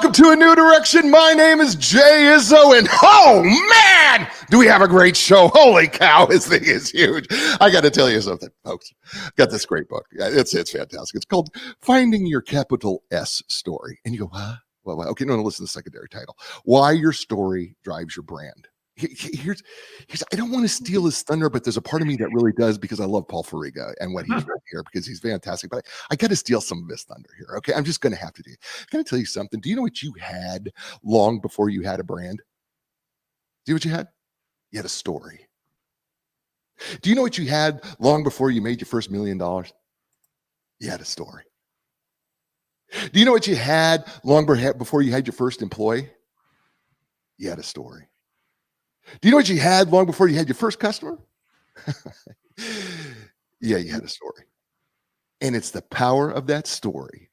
Welcome to A New Direction. My name is Jay Izzo, and oh man, do we have a great show. Holy cow, this thing is huge. I got to tell you something, folks. Got this great book. It's fantastic. It's called Finding Your Capital S Story. And you go, huh? Well, okay, no, listen to the secondary title. Why Your Story Drives Your Brand. Here's I don't want to steal his thunder, but there's a part of me that really does, because I love Paul Foriga and what he's written here, because he's fantastic. But I got to steal some of his thunder here. Okay, I'm just going to have to do it. Can I tell you something? Do you know what you had long before you had a brand? Do you know what you had? You had a story. Do you know what you had long before you made your first $1 million? You had a story. Do you know what you had long before you had your first employee? You had a story. Do you know what you had long before you had your first customer? Yeah, you had a story. And it's the power of that story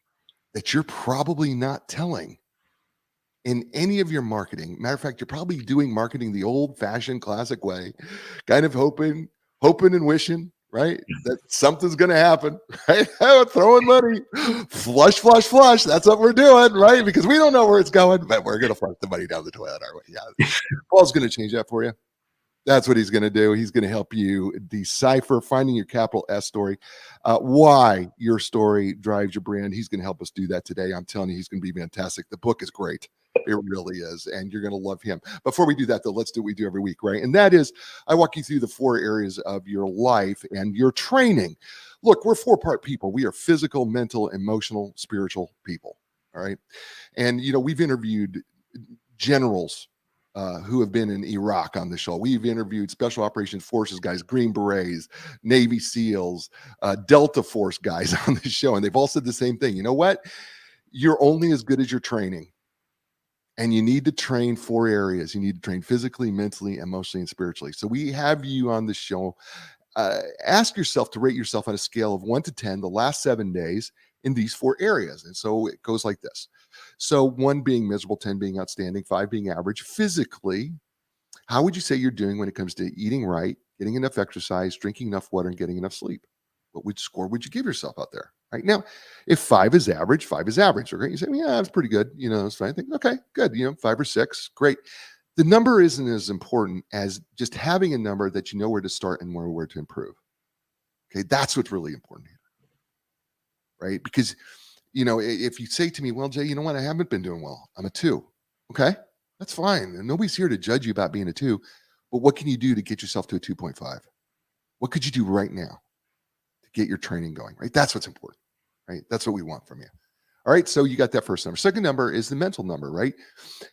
that you're probably not telling in any of your marketing. Matter of fact, you're probably doing marketing the old-fashioned classic way, kind of hoping and wishing, right? That something's going to happen, right? Throwing money, flush. That's what we're doing, right? Because we don't know where it's going, but we're going to flush the money down the toilet, aren't we? Yeah. Paul's going to change that for you. That's what he's going to do. He's going to help you decipher finding your capital S story, why your story drives your brand. He's going to help us do that today. I'm telling you, he's going to be fantastic. The book is great. It really is. And you're going to love him. Before we do that, though, let's do what we do every week, right? And that is, I walk you through the 4 areas of your life and your training. Look, we're 4-part people. We are physical, mental, emotional, spiritual people. All right. And, we've interviewed generals who have been in Iraq on the show. We've interviewed Special Operations Forces guys, Green Berets, Navy SEALs, Delta Force guys on the show. And they've all said the same thing. You know what? You're only as good as your training. And you need to train 4 areas. You need to train physically, mentally, emotionally, and spiritually. So we have you on the show. Ask yourself to rate yourself on a scale of 1 to 10 the last 7 days in these 4 areas. And so it goes like this. So 1 being miserable, 10 being outstanding, 5 being average. Physically, how would you say you're doing when it comes to eating right, getting enough exercise, drinking enough water, and getting enough sleep? What score would you give yourself out there? Right now, if 5 is average, 5 is average. Okay, you say, yeah, that's pretty good. It's fine. I think, okay, good. 5 or 6, great. The number isn't as important as just having a number that you know where to start and where to improve. Okay, that's what's really important here, right? Because, if you say to me, well, Jay, you know what? I haven't been doing well. I'm a 2. Okay, that's fine. And nobody's here to judge you about being a 2. But what can you do to get yourself to a 2.5? What could you do right now to get your training going, right? That's what's important, right? That's what we want from you. All right, so you got that first number. Second number is the mental number, right?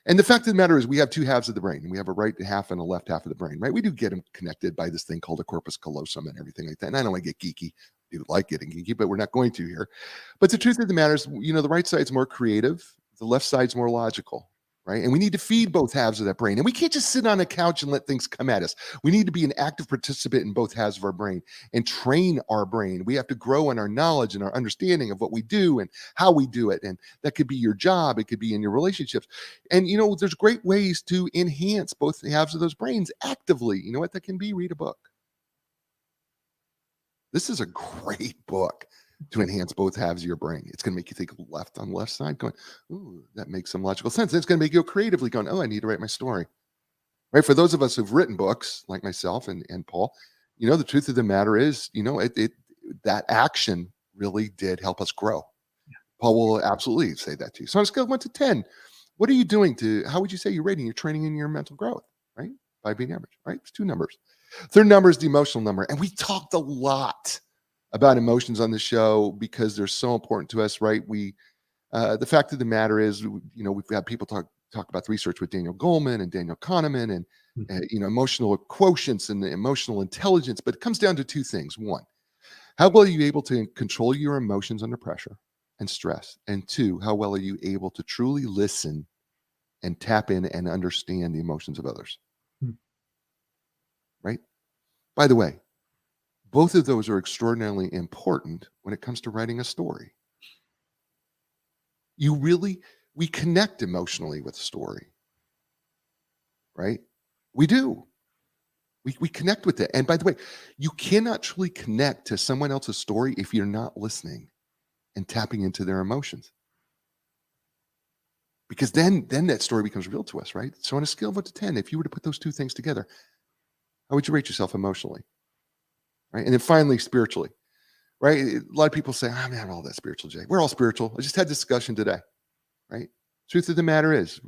And the fact of the matter is we have 2 halves of the brain. And we have a right half and a left half of the brain, right? We do get them connected by this thing called a corpus callosum and everything like that. And I don't want to get geeky. I do like getting geeky, but we're not going to here. But the truth of the matter is, the right side's more creative. The left side's more logical, right? And we need to feed both halves of that brain. And we can't just sit on a couch and let things come at us. We need to be an active participant in both halves of our brain and train our brain. We have to grow in our knowledge and our understanding of what we do and how we do it. And that could be your job. It could be in your relationships. And, there's great ways to enhance both halves of those brains actively. You know what that can be? Read a book. This is a great book to enhance both halves of your brain. It's going to make you think left on the left side, going, ooh, that makes some logical sense. It's going to make you creatively going, oh, I need to write my story. Right? For those of us who've written books like myself and Paul, the truth of the matter is, that action really did help us grow. Yeah. Paul will absolutely say that to you. So on a scale of 1 to 10, what are you doing how would you say you're rating your training and your mental growth, right? 5 being average, right? It's 2 numbers. Third number is the emotional number. And we talked a lot about emotions on the show because they're so important to us, right? The fact of the matter is, we've got people talk about the research with Daniel Goleman and Daniel Kahneman and emotional quotients and the emotional intelligence, but it comes down to 2 things. 1, how well are you able to control your emotions under pressure and stress? And 2, how well are you able to truly listen and tap in and understand the emotions of others? Right? By the way, both of those are extraordinarily important when it comes to writing a story. We connect emotionally with a story, right? We do. We connect with it. And by the way, you cannot truly connect to someone else's story if you're not listening and tapping into their emotions. Because then that story becomes real to us, right? So on a scale of 1 to 10, if you were to put those two things together, how would you rate yourself emotionally, right? And then finally, spiritually, right? A lot of people say, "I'm not all that spiritual, Jay." We're all spiritual. I just had a discussion today, right? Truth of the matter is,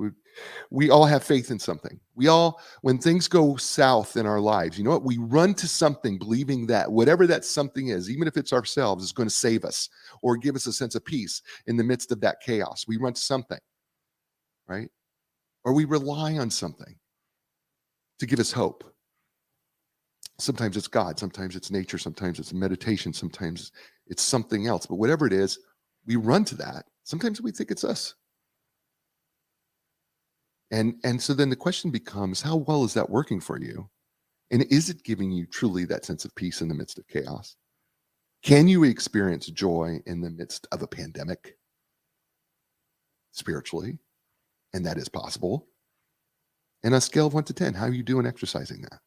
we all have faith in something. We all, when things go south in our lives, you know what? We run to something believing that whatever that something is, even if it's ourselves, is going to save us or give us a sense of peace in the midst of that chaos. We run to something, right? Or we rely on something to give us hope. Sometimes it's God, sometimes it's nature, sometimes it's meditation, sometimes it's something else. But whatever it is, we run to that. Sometimes we think it's us. And so then the question becomes, how well is that working for you? And is it giving you truly that sense of peace in the midst of chaos? Can you experience joy in the midst of a pandemic spiritually? And that is possible. And on a scale of 1 to 10, how are you doing exercising that?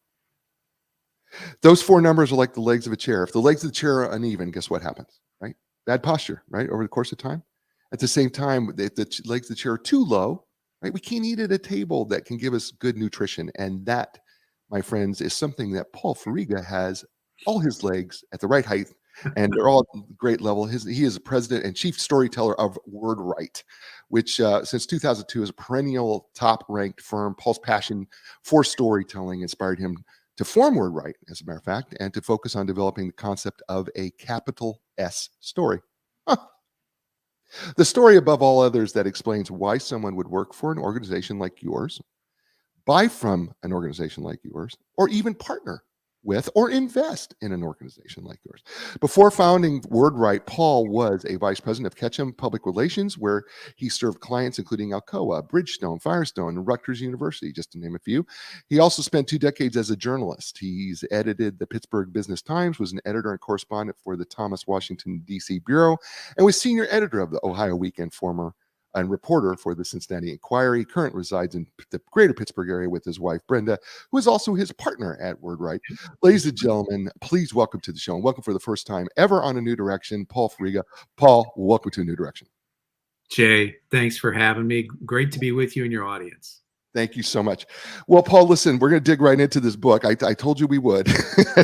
Those 4 numbers are like the legs of a chair. If the legs of the chair are uneven, guess what happens, right? Bad posture, right? Over the course of time. At the same time, if the legs of the chair are too low, right? We can't eat at a table that can give us good nutrition. And that, my friends, is something that Paul Foriga has all his legs at the right height and they're all at great level. He is a president and chief storyteller of WordWrite, which since 2002 is a perennial top-ranked firm. Paul's passion for storytelling inspired him to form WordWrite, as a matter of fact, and to focus on developing the concept of a capital S story. Huh. The story above all others that explains why someone would work for an organization like yours, buy from an organization like yours, or even partner with or invest in an organization like yours. Before founding WordWrite, Paul was a vice president of Ketchum Public Relations, where he served clients including Alcoa, Bridgestone, Firestone, and Rutgers University, just to name a few. He also spent 2 decades as a journalist. He's edited the Pittsburgh Business Times, was an editor and correspondent for the Thomas Washington, D.C. Bureau, and was senior editor of the Ohio Weekend, former and reporter for the Cincinnati Enquirer. He currently resides in the greater Pittsburgh area with his wife, Brenda, who is also his partner at WordWrite. Ladies and gentlemen, please welcome to the show, and welcome for the first time ever on A New Direction, Paul Foriga. Paul, welcome to A New Direction. Jay, thanks for having me. Great to be with you and your audience. Thank you so much. Well, Paul, listen, we're going to dig right into this book. I told you we would.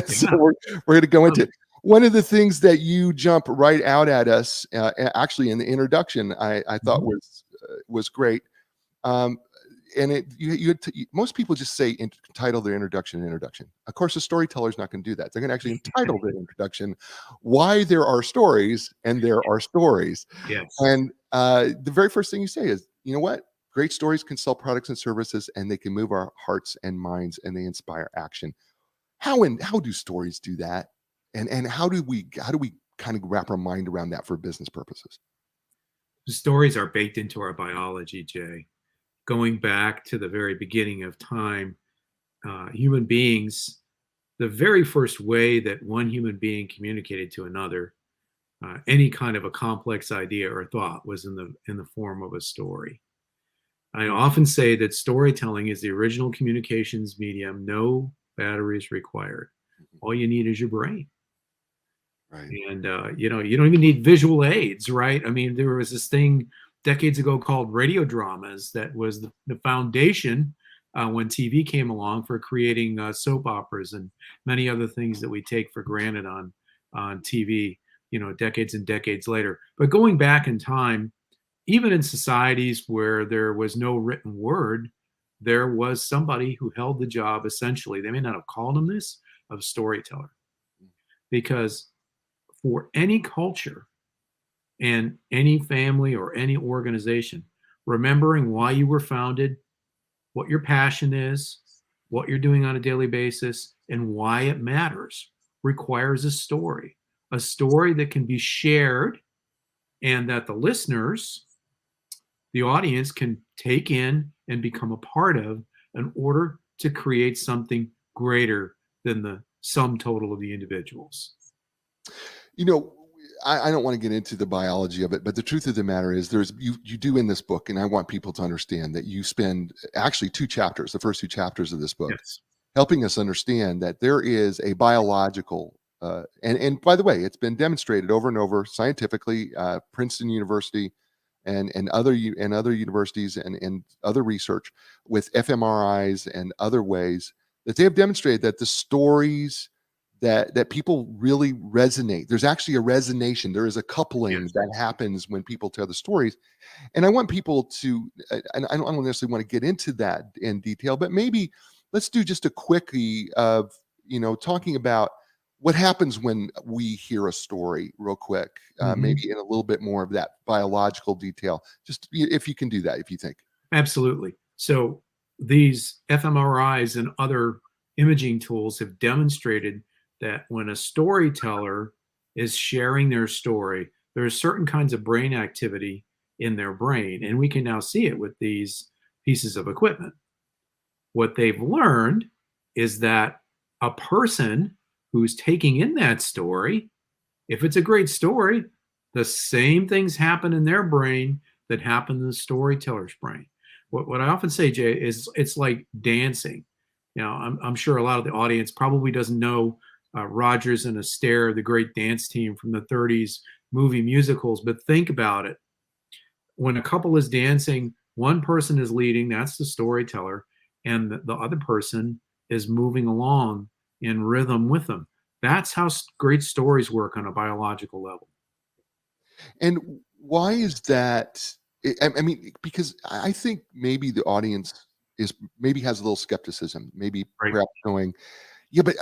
So we're going to go into it. One of the things that you jump right out at us, actually in the introduction, I thought was great. And most people just say entitle their introduction. Of course, a storyteller is not going to do that. They're going to actually entitle their introduction why there are stories and there are stories. Yes. And the very first thing you say is, you know what? Great stories can sell products and services, and they can move our hearts and minds, and they inspire action. How do stories do that? And how do we kind of wrap our mind around that for business purposes? Stories are baked into our biology, Jay. Going back to the very beginning of time, human beings, the very first way that one human being communicated to another, any kind of a complex idea or thought, was in the form of a story. I often say that storytelling is the original communications medium. No batteries required. All you need is your brain. Right. And, you don't even need visual aids, right? I mean, there was this thing decades ago called radio dramas that was the foundation when TV came along for creating soap operas and many other things that we take for granted on TV, decades and decades later. But going back in time, even in societies where there was no written word, there was somebody who held the job, essentially, they may not have called him this, of storyteller. Because for any culture and any family or any organization, remembering why you were founded, what your passion is, what you're doing on a daily basis, and why it matters requires a story that can be shared and that the listeners, the audience, can take in and become a part of in order to create something greater than the sum total of the individuals. I don't want to get into the biology of it, but the truth of the matter is you do in this book, and I want people to understand that you spend actually 2 chapters, the first 2 chapters of this book, yes, helping us understand that there is a biological, and by the way, it's been demonstrated over and over scientifically, Princeton University and other universities and other research with fMRIs and other ways that they have demonstrated that the stories that people really resonate. There's actually a resonation. There is a coupling Yes. that happens when people tell the stories. And I want people to, and I don't necessarily want to get into that in detail, but maybe let's do just a quickie of, talking about what happens when we hear a story real quick, maybe in a little bit more of that biological detail, just if you can do that, if you think. Absolutely. So these fMRIs and other imaging tools have demonstrated that when a storyteller is sharing their story, there are certain kinds of brain activity in their brain, and we can now see it with these pieces of equipment. What they've learned is that a person who's taking in that story, if it's a great story, the same things happen in their brain that happen in the storyteller's brain. What I often say, Jay, is it's like dancing. I'm sure a lot of the audience probably doesn't know Rodgers and Astaire, the great dance team from the 30s movie musicals, but think about it. When a couple is dancing, one person is leading, that's the storyteller, and the other person is moving along in rhythm with them. That's how great stories work on a biological level. And why is that? I mean, because I think maybe the audience maybe has a little skepticism, maybe Right. perhaps going, yeah, but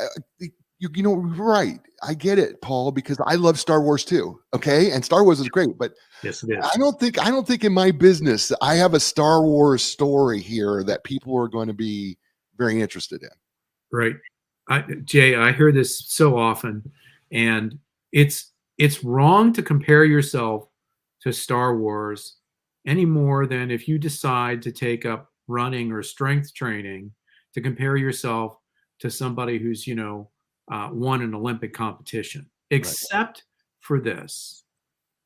right. I get it, Paul, because I love Star Wars too. Okay. And Star Wars is great, but Yes, it is. I don't think in my business I have a Star Wars story here that people are going to be very interested in. Right. Jay, I hear this so often, and it's wrong to compare yourself to Star Wars any more than if you decide to take up running or strength training to compare yourself to somebody who's won an Olympic competition. Except for this,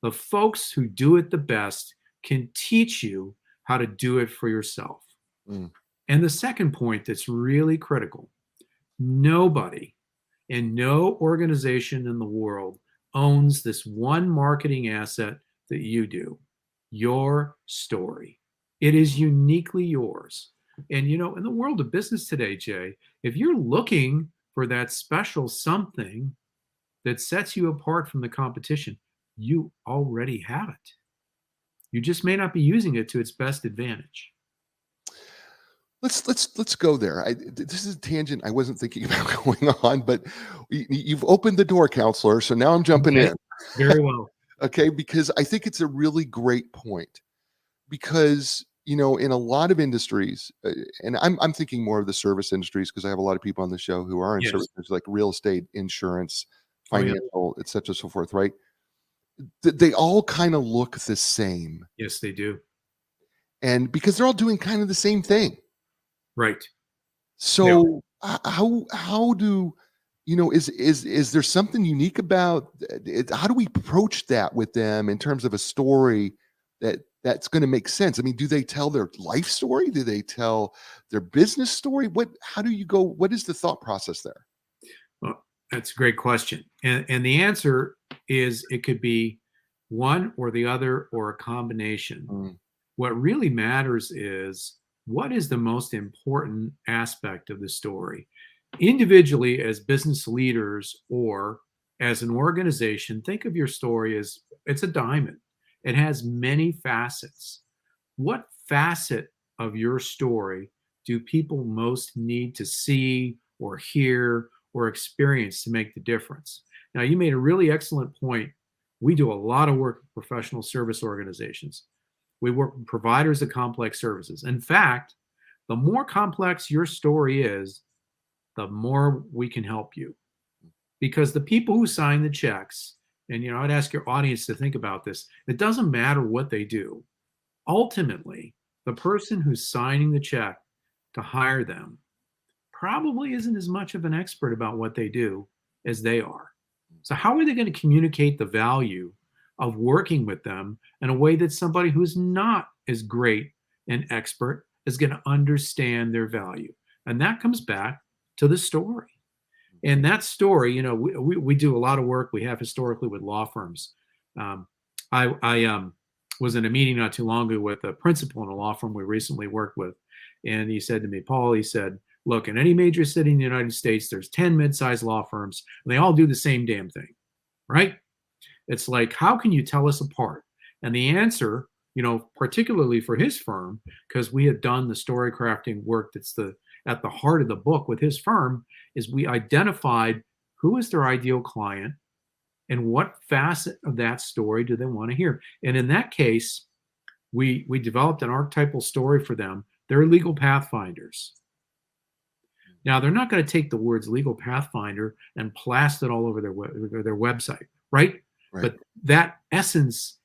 the folks who do it the best can teach you how to do it for yourself. Mm. And the second point that's really critical: nobody and no organization in the world owns this one marketing asset that you do: your story. It is uniquely yours. And in the world of business today, Jay, if you're looking for that special something that sets you apart from the competition, you already have it. You just may not be using it to its best advantage. Let's go there. This is a tangent I wasn't thinking about going on, but you've opened the door, counselor. So now I'm jumping Okay. in. Very well. Okay, because I think it's a really great point. Because in a lot of industries, and I'm thinking more of the service industries because I have a lot of people on the show who are in Yes. services like real estate, insurance, Oh, yeah. financial, et cetera, so forth. Right? They all kind of look the same, Yes, they do. and because they're all doing kind of the same thing. Right. So how do is there something unique about it? How do we approach that with them in terms of a story that's going to make sense? I mean, do they tell their life story? Do they tell their business story? How do you go? What is the thought process there? Well, that's a great question. And the answer is it could be one or the other or a combination. Mm. What really matters is what is the most important aspect of the story. Individually, as business leaders or as an organization, think of your story as it's a diamond. It has many facets. What facet of your story do people most need to see or hear or experience to make the difference? Now, you made a really excellent point. We do a lot of work with professional service organizations. We work with providers of complex services. In fact, the more complex your story is, the more we can help you. Because the people who sign the checks, and I'd ask your audience to think about this, it doesn't matter what they do. Ultimately, the person who's signing the check to hire them probably isn't as much of an expert about what they do as they are. So how are they going to communicate the value of working with them in a way that somebody who's not as great an expert is going to understand their value? And that comes back to the story. And that story, we do a lot of work. We have historically with law firms. I was in a meeting not too long ago with a principal in a law firm we recently worked with. And he said to me, Paul, he said, look, in any major city in the United States, there's 10 mid-sized law firms, and they all do the same damn thing, right? It's like, how can you tell us apart? And the answer, particularly for his firm, because we had done the story crafting work that's at the heart of the book with his firm, is we identified who is their ideal client and what facet of that story do they want to hear. And in that case, we developed an archetypal story for them. They're legal pathfinders. Now, they're not going to take the words legal pathfinder and blast it all over their website, right? But that essence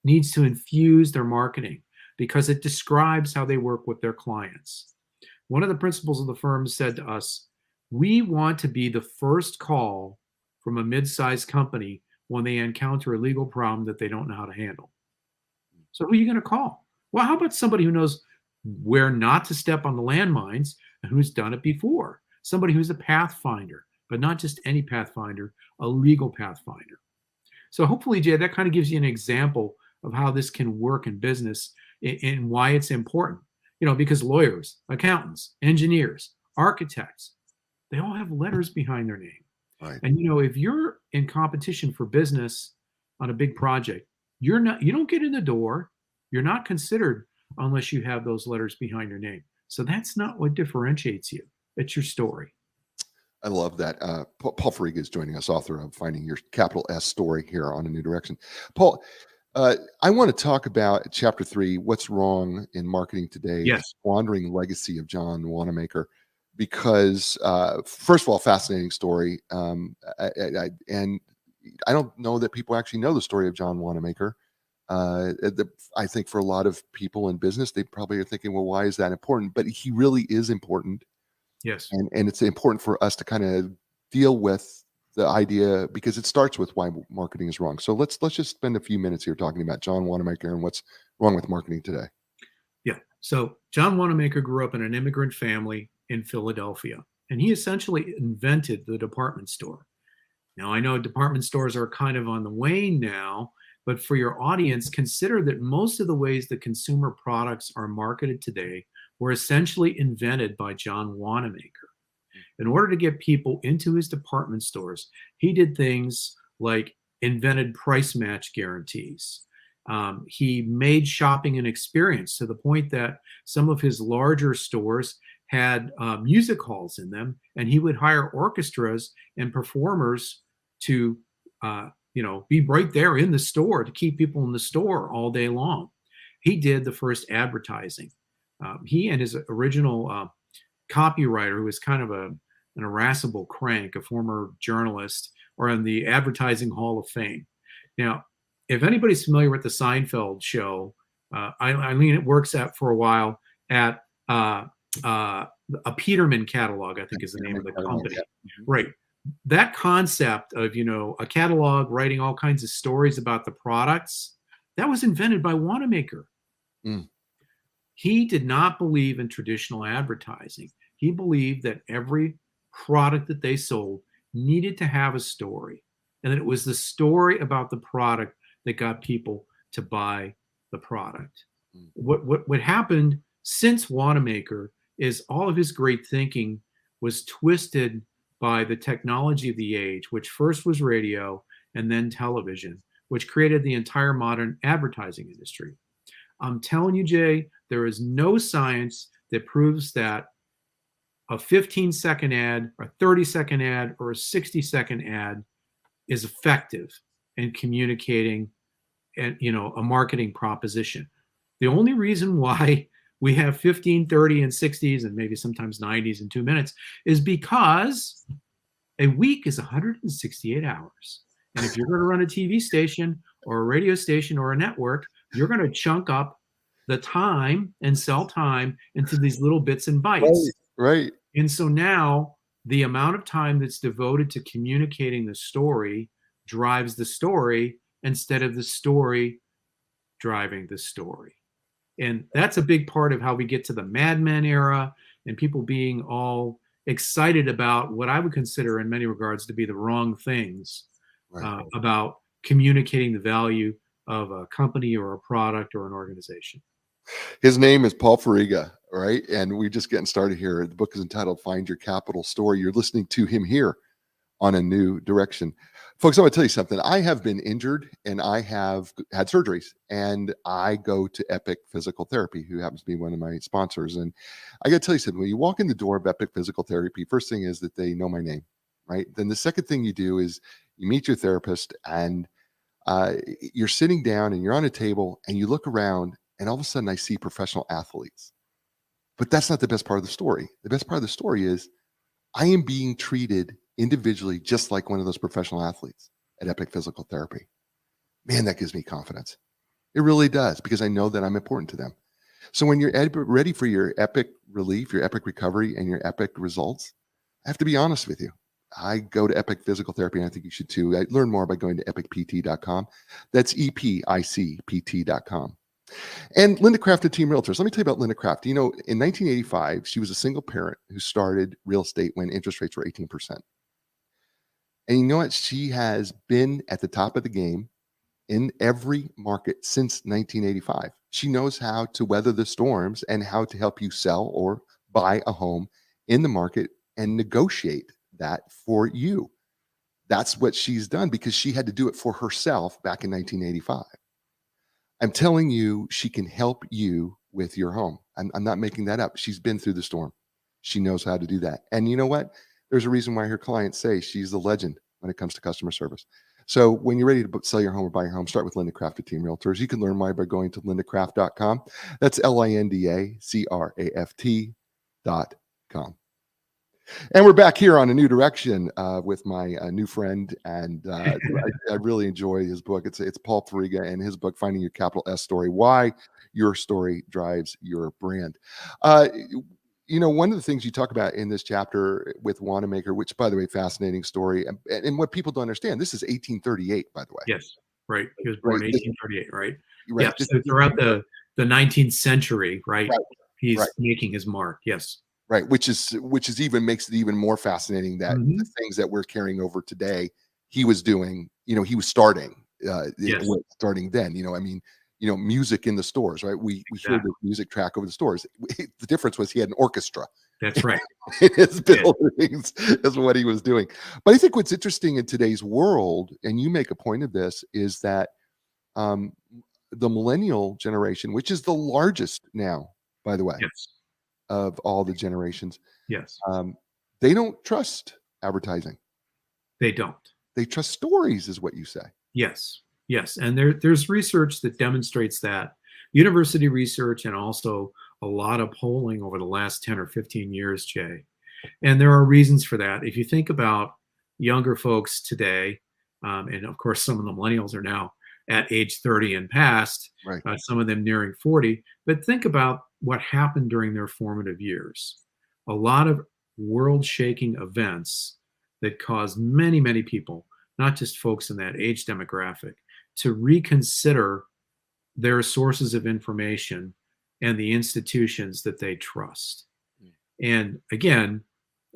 needs to infuse their marketing because it describes how they work with their clients. One of the principals of the firm said to us, we want to be the first call from a mid-sized company when they encounter a legal problem that they don't know how to handle. So who are you going to call? Well, how about somebody who knows where not to step on the landmines and who's done it before? Somebody who's a pathfinder, but not just any pathfinder, a legal pathfinder. So hopefully, Jay, that kind of gives you an example of how this can work in business and why it's important. Because lawyers, accountants, engineers, architects, they all have letters behind their name. Right. And if you're in competition for business on a big project, you don't get in the door. You're not considered unless you have those letters behind your name. So that's not what differentiates you. It's your story. I love that. Paul Foriga is joining us, author of Finding Your Capital S Story here on A New Direction. Paul, I want to talk about chapter 3, what's wrong in marketing today, yes. The squandering legacy of John Wanamaker, because first of all, fascinating story. And I don't know that people actually know the story of John Wanamaker. I think for a lot of people in business, they probably are thinking, well, why is that important? But he really is important. Yes. And it's important for us to kind of deal with the idea because it starts with why marketing is wrong. So let's just spend a few minutes here talking about John Wanamaker and what's wrong with marketing today. Yeah. So John Wanamaker grew up in an immigrant family in Philadelphia, and he essentially invented the department store. Now, I know department stores are kind of on the wane now, but for your audience, consider that most of the ways that consumer products are marketed today were essentially invented by John Wanamaker. In order to get people into his department stores, he did things like invented price match guarantees. He made shopping an experience to the point that some of his larger stores had music halls in them, and he would hire orchestras and performers to be right there in the store to keep people in the store all day long. He did the first advertising. He and his original copywriter, who was kind of an irascible crank, a former journalist, are in the Advertising Hall of Fame. Now, if anybody's familiar with the Seinfeld show, Eileen works for a while at a Peterman catalog, I think is the name of the company. Yeah. Right. That concept of, a catalog writing all kinds of stories about the products, that was invented by Wanamaker. Mm. He did not believe in traditional advertising. He believed that every product that they sold needed to have a story, and that it was the story about the product that got people to buy the product. Mm. What happened since Wanamaker is all of his great thinking was twisted by the technology of the age, which first was radio and then television, which created the entire modern advertising industry. I'm telling you, Jay, there is no science that proves that a 15-second ad, a 30-second ad, or a 60-second ad is effective in communicating a marketing proposition. The only reason why we have 15, 30, and 60s, and maybe sometimes 90s in 2 minutes, is because a week is 168 hours. And if you're going to run a TV station or a radio station or a network, you're going to chunk up the time and sell time into these little bits and bytes. Right. And so now the amount of time that's devoted to communicating the story drives the story instead of the story driving the story. And that's a big part of how we get to the Mad Men era and people being all excited about what I would consider in many regards to be the wrong things, right, about communicating the value of a company or a product or an organization. His name is Paul Foriga, right? And we're just getting started here. The book is entitled Find Your Capital Story. You're listening to him here on A New Direction. Folks, I'm going to tell you something. I have been injured and I have had surgeries, and I go to Epic Physical Therapy, who happens to be one of my sponsors. And I got to tell you something. When you walk in the door of Epic Physical Therapy, first thing is that they know my name, right? Then the second thing you do is you meet your therapist, and you're sitting down and you're on a table and you look around, and all of a sudden I see professional athletes. But that's not the best part of the story. The best part of the story is I am being treated individually just like one of those professional athletes at Epic Physical Therapy. Man, that gives me confidence. It really does, because I know that I'm important to them. So when you're ready for your epic relief, your epic recovery, and your epic results, I have to be honest with you. I go to Epic Physical Therapy, and I think you should too. I learn more by going to epicpt.com. That's EPICPT.com. And Linda Craft at Team Realtors. Let me tell you about Linda Craft. You know, in 1985, she was a single parent who started real estate when interest rates were 18%. And you know what? She has been at the top of the game in every market since 1985. She knows how to weather the storms and how to help you sell or buy a home in the market and negotiate that for you. That's what she's done, because she had to do it for herself back in 1985. I'm telling you, she can help you with your home. I'm not making that up. She's been through the storm. She knows how to do that. And you know what? There's a reason why her clients say she's a legend when it comes to customer service. So when you're ready to sell your home or buy your home, start with Linda Craft at Team Realtors. You can learn more by going to lindacraft.com. That's LINDACRAFT.com. And we're back here on A New Direction with my new friend, and I really enjoy his book. It's Paul Foriga and his book, Finding Your Capital S Story: Why Your Story Drives Your Brand. You know, one of the things you talk about in this chapter with Wanamaker, which, by the way, fascinating story, and what people don't understand, this is 1838, by the way. Yes, right. He was born in 1838, right? Right. Yeah, so throughout the 19th century, right, Right. he's Right. making his mark. Yes. Right, which is even makes it even more fascinating that the things that we're carrying over today, he was doing. You know, he was starting Yes. starting then. You know, I mean, you know, music in the stores, right? We hear the music track over the stores. The difference was he had an orchestra. That's right. In his buildings is what he was doing. But I think what's interesting in today's world, and you make a point of this, is that the millennial generation, which is the largest now, by the way. Yes. Of all the generations. Yes. They don't trust advertising. They don't. They trust stories, is what you say. Yes. Yes. And there's research that demonstrates that. University research, and also a lot of polling over the last 10 or 15 years, Jay. And there are reasons for that. If you think about younger folks today, and of course, some of the millennials are now at age 30 and past, right. Some of them nearing 40, but think about what happened during their formative years. A lot of world-shaking events that caused many, many people, not just folks in that age demographic, to reconsider their sources of information and the institutions that they trust. And again,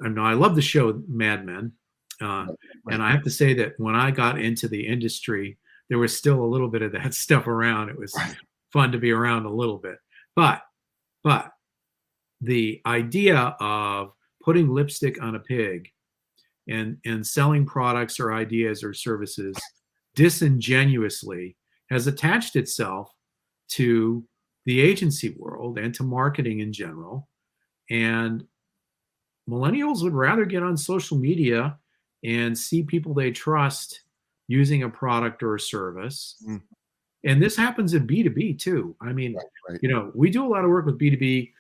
I know I love the show Mad Men, and I have to say that when I got into the industry, there was still a little bit of that stuff around. It was fun to be around a little bit. But the idea of putting lipstick on a pig and selling products or ideas or services disingenuously has attached itself to the agency world and to marketing in general. And millennials would rather get on social media and see people they trust using a product or a service. And this happens in B2B too. I mean, you know, we do a lot of work with B2B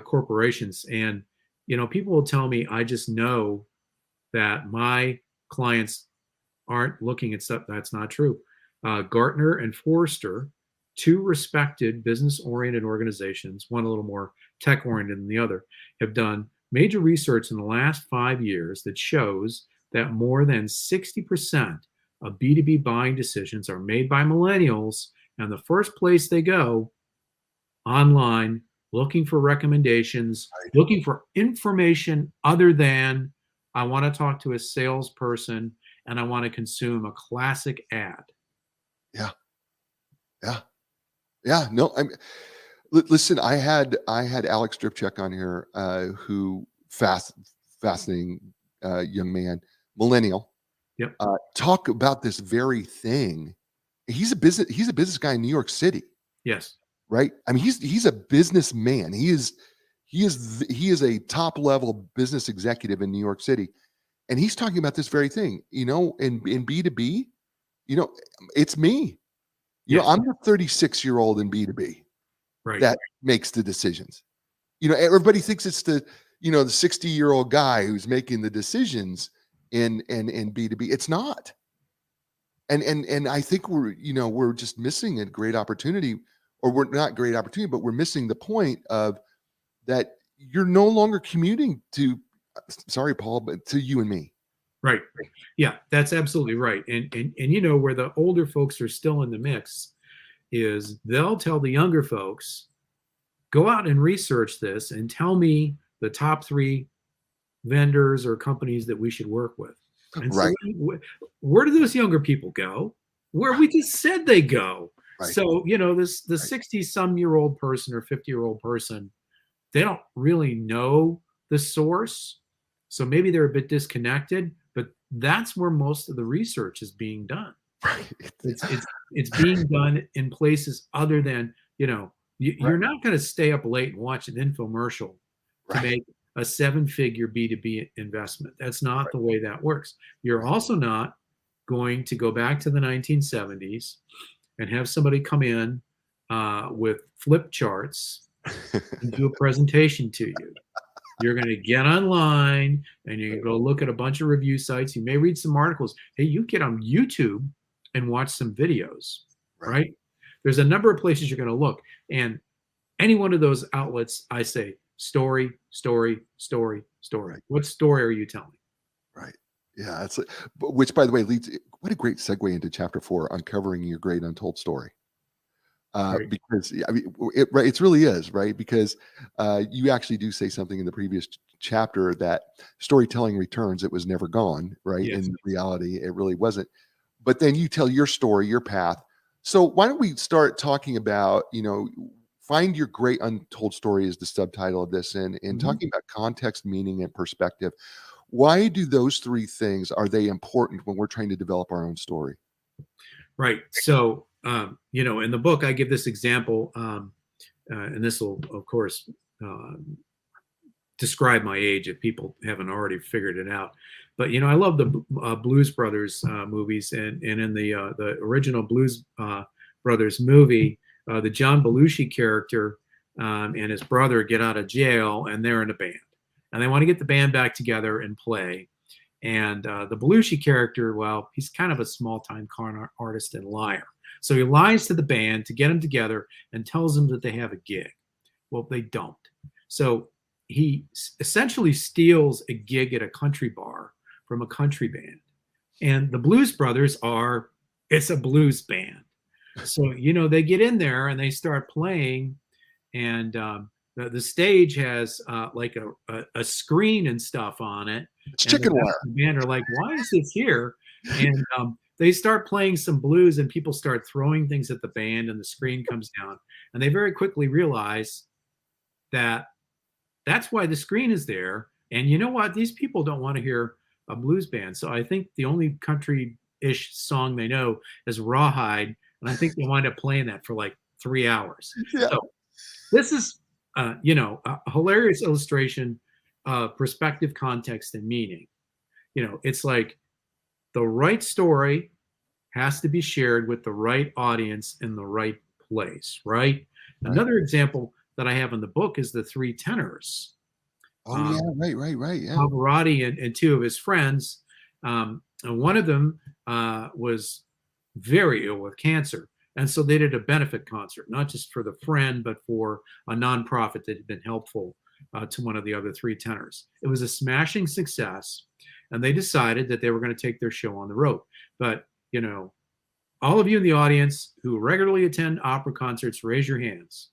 corporations, and, you know, people will tell me, I just know that my clients aren't looking at stuff. That's not true. Gartner and Forrester, two respected business-oriented organizations, one a little more tech-oriented than the other, have done major research in the last 5 years that shows that more than 60% of B2B buying decisions are made by millennials, and the first place they go, online, looking for recommendations, looking for information other than, I want to talk to a salesperson and I want to consume a classic ad. Yeah. Yeah. Yeah. No, listen, I had Alex Dripcheck on here, who fascinating young man, millennial, Yep. talk about this very thing. He's a business guy in New York City, Yes. right? I mean, he's a businessman. He is a top level business executive in New York City, and he's talking about this very thing. In B2B, it's me. Yes. I'm the 36-year-old in B2B Right. that makes the decisions. Everybody thinks it's the 60-year-old guy who's making the decisions in B2B. It's not. And I think we're just missing a great opportunity, or we're not great opportunity, but we're missing the point of that you're no longer commuting to, sorry, Paul, but to you and me. Right. Yeah, that's absolutely right. And where the older folks are still in the mix is they'll tell the younger folks, go out and research this and tell me the top 3 vendors or companies that we should work with. And Right. so where do those younger people go? Where we just said they go. Right. So, the 60-some-year-old person or 50-year-old person, they don't really know the source. So maybe they're a bit disconnected, but that's where most of the research is being done. Right. It's being done in places other than, you're not going to stay up late and watch an infomercial to make a 7-figure B2B investment. That's not the way that works. You're also not going to go back to the 1970s and have somebody come in with flip charts and do a presentation to you. You're going to get online and you're going to go look at a bunch of review sites. You may read some articles. Hey, you get on YouTube and watch some videos, right? There's a number of places you're going to look. And any one of those outlets, I say, story, story, story, story. What story are you telling? Right. Yeah. Which, by the way, what a great segue into chapter 4, uncovering your great untold story. Because it really is, right? Because you actually do say something in the previous chapter that storytelling returns. It was never gone, right? Yes. In reality, it really wasn't. But then you tell your story, your path. So why don't we start talking about, find your great untold story is the subtitle of this, and talking about context, meaning, and perspective. Why do those 3 things, are they important when we're trying to develop our own story? Right. So, in the book, I give this example, and this will, of course, describe my age if people haven't already figured it out. But, I love the Blues Brothers movies. And in the original Blues Brothers movie, the John Belushi character and his brother get out of jail, and they're in a band. And they want to get the band back together and play. And the Belushi character, well, he's kind of a small-time con artist and liar. So he lies to the band to get them together and tells them that they have a gig. Well, they don't. So he essentially steals a gig at a country bar from a country band. And the Blues Brothers it's a blues band. So, they get in there and they start playing, and the stage has like a screen and stuff on it. It's chicken wire. The band are like, why is this here? And they start playing some blues, and people start throwing things at the band, and the screen comes down. And they very quickly realize that that's why the screen is there. And you know what? These people don't want to hear a blues band. So I think the only country-ish song they know is Rawhide. And I think they wind up playing that for like 3 hours. Yeah. So this is, a hilarious illustration of perspective, context, and meaning. It's like the right story has to be shared with the right audience in the right place, right? Another example that I have in the book is the 3 tenors. Oh, yeah, right. Yeah. Pavarotti and 2 of his friends. And one of them was very ill with cancer. And so they did a benefit concert, not just for the friend, but for a nonprofit that had been helpful to one of the other 3 tenors. It was a smashing success. And they decided that they were going to take their show on the road. But, all of you in the audience who regularly attend opera concerts, raise your hands.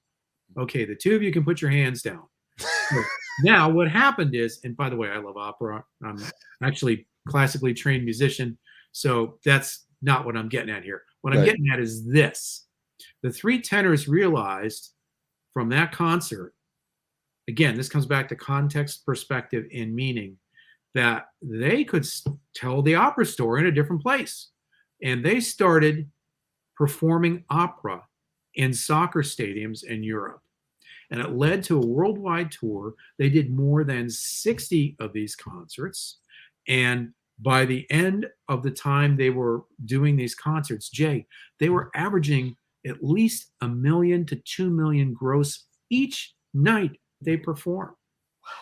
Okay, the 2 of you can put your hands down. So now what happened is, and by the way, I love opera. I'm actually classically trained musician. So that's not what I'm getting at here. What I'm getting at is this. The three tenors realized from that concert, again, this comes back to context, perspective, and meaning, that they could tell the opera story in a different place. And they started performing opera in soccer stadiums in Europe. And it led to a worldwide tour. They did more than 60 of these concerts. And by the end of the time they were doing these concerts, Jay, they were averaging at least 1 million to 2 million gross each night they perform.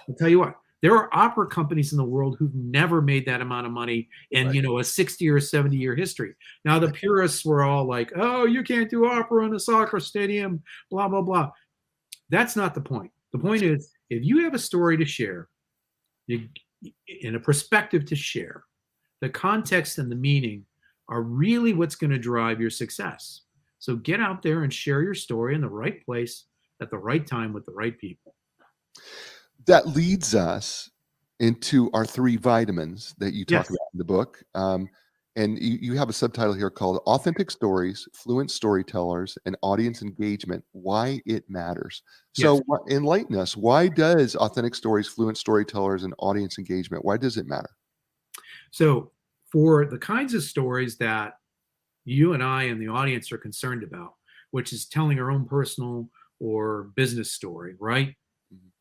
I'll tell you what, there are opera companies in the world who've never made that amount of money in, Right. a 60 or 70 year history. Now, the purists were all like, oh, you can't do opera in a soccer stadium, blah, blah, blah. That's not the point. The point is, if you have a story to share, in a perspective to share, the context and the meaning are really what's going to drive your success. So get out there and share your story in the right place at the right time with the right people. That leads us into our 3 vitamins that you talk Yes. about in the book. And you have a subtitle here called Authentic Stories, Fluent Storytellers, and Audience Engagement, Why It Matters. So Yes. enlighten us. Why does authentic stories, fluent storytellers, and audience engagement, why does it matter? So for the kinds of stories that you and I and the audience are concerned about, which is telling our own personal or business story, right? Mhm.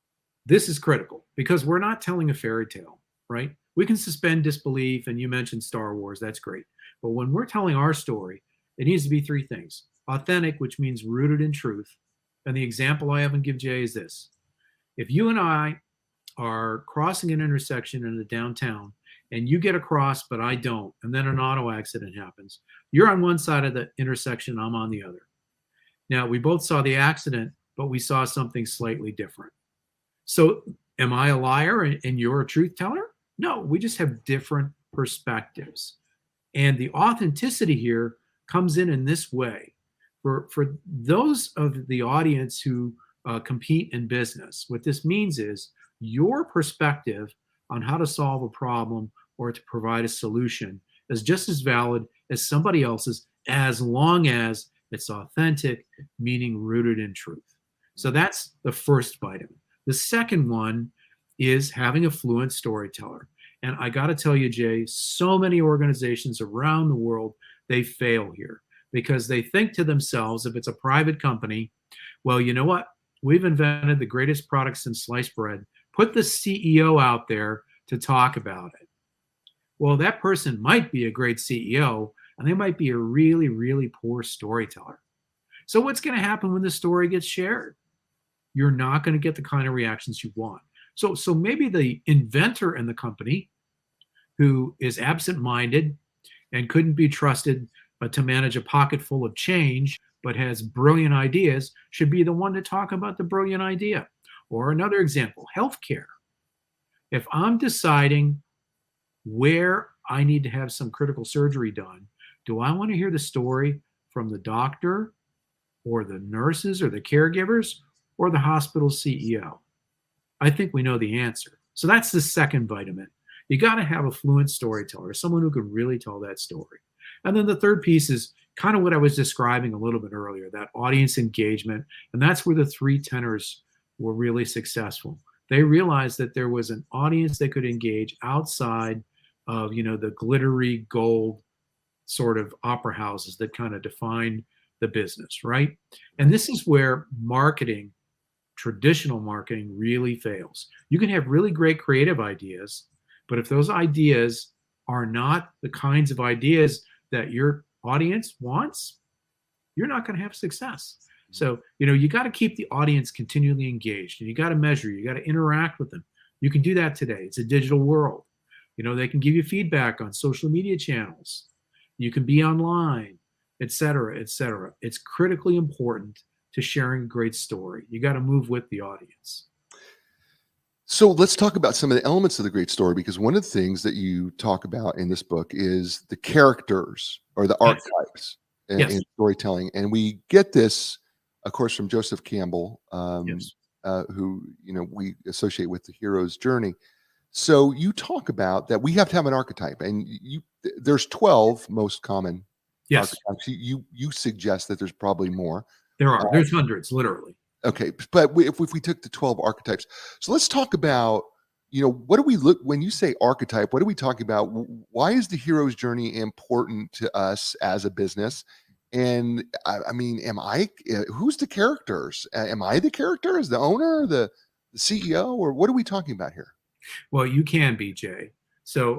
This is critical because we're not telling a fairy tale, right? We can suspend disbelief, and you mentioned Star Wars, that's great. But when we're telling our story, it needs to be 3 things. Authentic, which means rooted in truth. And the example I often give Jay is this. If you and I are crossing an intersection in the downtown and you get across, but I don't, and then an auto accident happens, you're on one side of the intersection, I'm on the other. Now, we both saw the accident, but we saw something slightly different. So am I a liar and you're a truth teller? No, we just have different perspectives. And the authenticity here comes in this way. For those of the audience who compete in business, what this means is your perspective on how to solve a problem or to provide a solution is just as valid as somebody else's, as long as it's authentic, meaning rooted in truth. So that's the first vitamin. The second one is having a fluent storyteller. And I got to tell you, Jay, so many organizations around the world, they fail here because they think to themselves, if it's a private company, well, you know what? We've invented the greatest product since sliced bread. Put the CEO out there to talk about it. Well, that person might be a great CEO, and they might be a really, really poor storyteller. So what's going to happen when the story gets shared? You're not going to get the kind of reactions you want. So maybe the inventor in the company who is absent-minded and couldn't be trusted to manage a pocket full of change, but has brilliant ideas, should be the one to talk about the brilliant idea. Or another example, healthcare. If I'm deciding where I need to have some critical surgery done, do I want to hear the story from the doctor or the nurses or the caregivers or the hospital CEO? I think we know the answer. So that's the second vitamin. You got to have a fluent storyteller, someone who can really tell that story. And then the third piece is kind of what I was describing a little bit earlier, that audience engagement. And that's where the 3 tenors were really successful. They realized that there was an audience that could engage outside of, the glittery gold sort of opera houses that kind of define the business, right? And this is where marketing, traditional marketing, really fails. You can have really great creative ideas, but if those ideas are not the kinds of ideas that your audience wants, you're not going to have success. So, you got to keep the audience continually engaged, and you got to measure, you got to interact with them. You can do that today. It's a digital world. They can give you feedback on social media channels. You can be online, et cetera, et cetera. It's critically important to sharing a great story. You got to move with the audience. So let's talk about some of the elements of the great story, because one of the things that you talk about in this book is the characters or the archetypes in storytelling. And we get this, of course, from Joseph Campbell, who, we associate with the hero's journey. So you talk about that we have to have an archetype, and there's 12 most common Yes, archetypes. You suggest that there's probably more. there are. There's hundreds, literally. Okay, but if we took the 12 archetypes, so let's talk about, what do we look when you say archetype? What are we talking about? Why is the hero's journey important to us as a business? And I mean, who's the characters? Am I the character? Is the owner, the CEO, or what are we talking about here? Well, you can be, Jay. So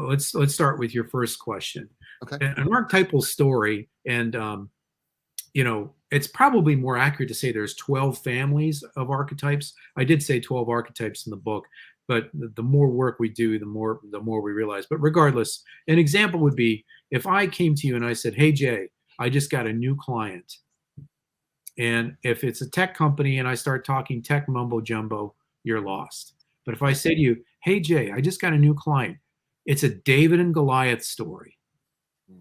let's start with your first question. Okay. An archetypal story, and it's probably more accurate to say there's 12 families of archetypes. I did say 12 archetypes in the book, but the more work we do, the more we realize. But regardless, an example would be if I came to you and I said, "Hey, Jay, I just got a new client." And if it's a tech company and I start talking tech mumbo jumbo, you're lost. But if I say to you, "Hey, Jay, I just got a new client," it's a David and Goliath story.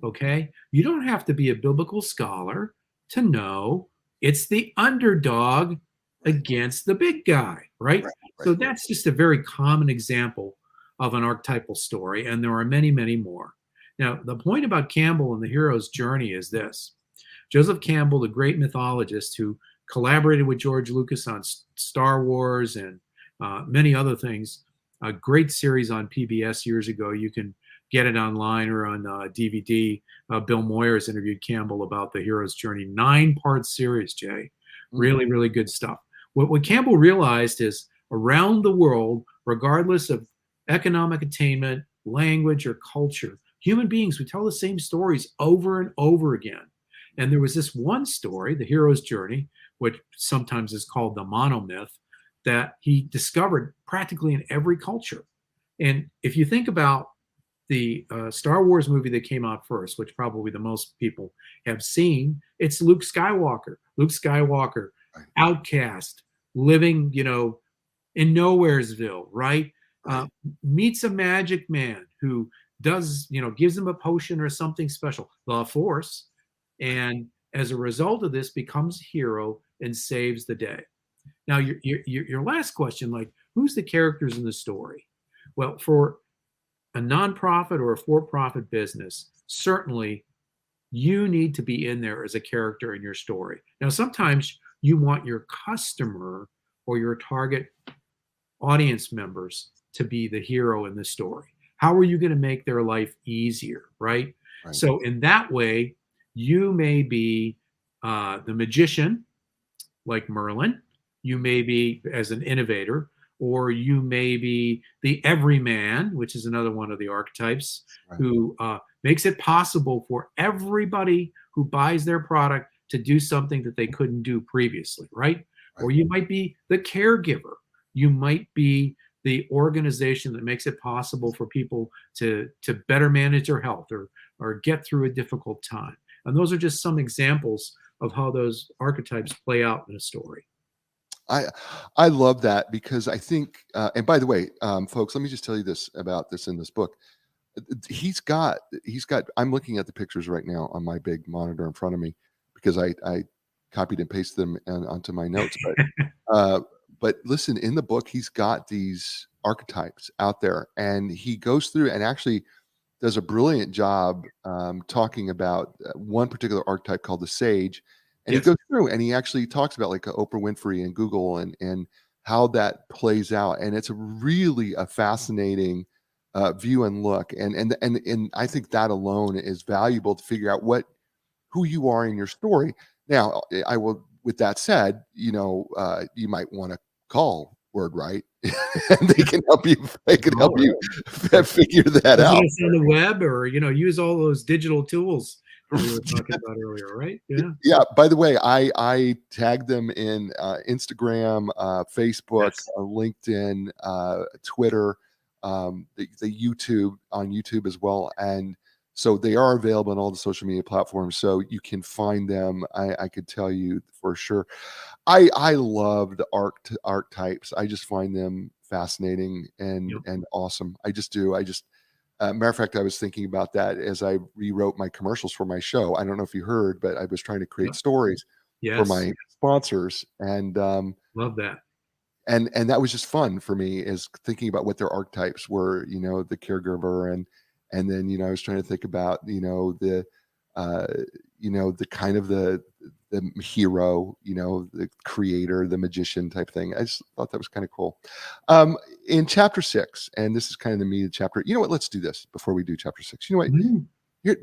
Okay? You don't have to be a biblical scholar to know it's the underdog against the big guy, right? So that's just a very common example of an archetypal story, and there are many, many more. Now, the point about Campbell and the hero's journey is this. Joseph Campbell, the great mythologist who collaborated with George Lucas on Star Wars and many other things, a great series on PBS years ago. You can get it online or on DVD. Bill Moyers interviewed Campbell about the hero's journey. 9-part series, Jay. Really, really good stuff. What Campbell realized is around the world, regardless of economic attainment, language, or culture, human beings would tell the same stories over and over again. And there was this one story, the hero's journey, which sometimes is called the monomyth, that he discovered practically in every culture. And if you think about the Star Wars movie that came out first, which probably the most people have seen, it's Luke Skywalker. Luke Skywalker, outcast, living, in Nowheresville, right? Meets a magic man who does, gives him a potion or something special, the Force, and as a result of this becomes a hero and saves the day. Now, your last question, like, who's the characters in the story? Well, for a nonprofit or a for-profit business, certainly you need to be in there as a character in your story. Now, sometimes you want your customer or your target audience members to be the hero in the story. How are you going to make their life easier, right? So in that way, you may be the magician, like Merlin. You may be as an innovator, or you may be the everyman, which is another one of the archetypes, who makes it possible for everybody who buys their product to do something that they couldn't do previously, right? Or you might be the caregiver. You might be the organization that makes it possible for people to better manage their health or get through a difficult time. And those are just some examples of how those archetypes play out in a story. I love that, because I think, and by the way, folks, let me just tell you this about this in this book. He's got, I'm looking at the pictures right now on my big monitor in front of me, because I copied and pasted them onto my notes. But listen, in the book, he's got these archetypes out there, and he goes through and actually does a brilliant job talking about one particular archetype called the sage. And he goes through and he actually talks about like Oprah Winfrey and Google and how that plays out. And it's really a fascinating view and look. And I think that alone is valuable to figure out who you are in your story. Now, I will, with that said, you might want to call WordWrite and they can help you. They can help you figure that out. It's on the web, or use all those digital tools we were talking about earlier, right? Yeah. By the way, I tagged them in Instagram, Facebook, LinkedIn, Twitter, the YouTube, on YouTube as well, and so they are available on all the social media platforms. So you can find them. I could tell you for sure. I love the archetypes. I just find them fascinating and awesome. I just do. Matter of fact, I was thinking about that as I rewrote my commercials for my show. I don't know if you heard, but I was trying to create stories for my sponsors, and love that. And that was just fun for me, is thinking about what their archetypes were. The caregiver, and then I was trying to think about the uh, the kind of the hero, the creator, the magician type thing. I just thought that was kind of cool. In chapter 6, and this is kind of the meat of the chapter. You know what? Let's do this before we do chapter 6. You know what? Mhm. Here,